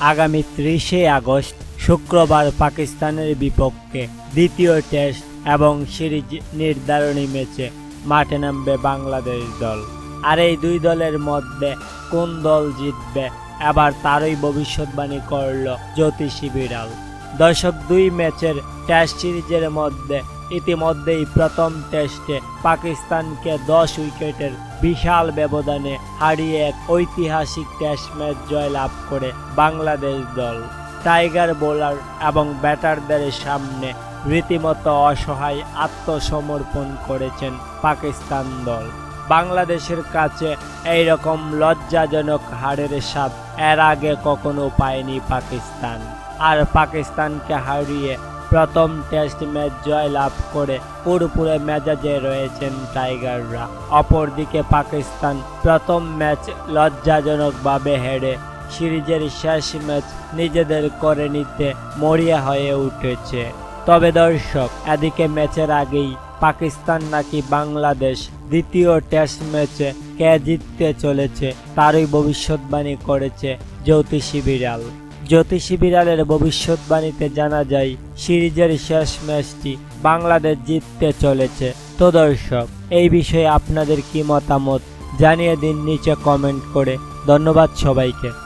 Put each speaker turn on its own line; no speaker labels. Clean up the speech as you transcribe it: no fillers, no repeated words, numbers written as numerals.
আগামী 30শে আগস্ট শুক্রবার পাকিস্তানের বিপক্ষে দ্বিতীয় টেস্ট এবং সিরিজ নির্ধারণী ম্যাচে মাঠে নামবে বাংলাদেশ দল। আর এই দুই দলের মধ্যে কোন দল জিতবে এবার তারই ভবিষ্যৎবাণী করল জ্যোতিষী বিড়াল। দর্শক, দুই ম্যাচের টেস্ট সিরিজের মধ্যে ইতিমধ্যেই প্রথম টেস্টে পাকিস্তানকে 10 উইকেটের বিশাল ব্যবধানে হারিয়ে এক ঐতিহাসিক টেস্ট ম্যাচ জয়লাভ করে বাংলাদেশ দল। টাইগার বোলার এবং ব্যাটারদের সামনে রীতিমতো অসহায় আত্মসমর্পণ করেছেন পাকিস্তান দল। বাংলাদেশের কাছে এইরকম লজ্জাজনক হারের স্বাদ এর আগে কখনো পায়নি পাকিস্তান। আর পাকিস্তানকে হারিয়ে প্রথম টেস্ট ম্যাচ জয়লাভ করে পুরোপুরি মেজাজে রয়েছেন টাইগাররা। অপরদিকে পাকিস্তান প্রথম ম্যাচ লজ্জাজনকভাবে হেরে সিরিজের শেষ ম্যাচ নিজেদের করে নিতে মরিয়া হয়ে উঠেছে। তবে দর্শক, এদিকে ম্যাচের আগেই পাকিস্তান নাকি বাংলাদেশ দ্বিতীয় টেস্ট ম্যাচে কে জিততে চলেছে তারই ভবিষ্যৎবাণী করেছে জ্যোতিষী বিড়াল। জ্যোতিষী বিড়ালের ভবিষ্যৎবাণীতে জানা যায় সিরিজের শেষ ম্যাচটি বাংলাদেশ জিততে চলেছে। তো দর্শক, এই বিষয়ে আপনাদের কি মতামত জানিয়ে দিন নিচে কমেন্ট করে। ধন্যবাদ সবাইকে।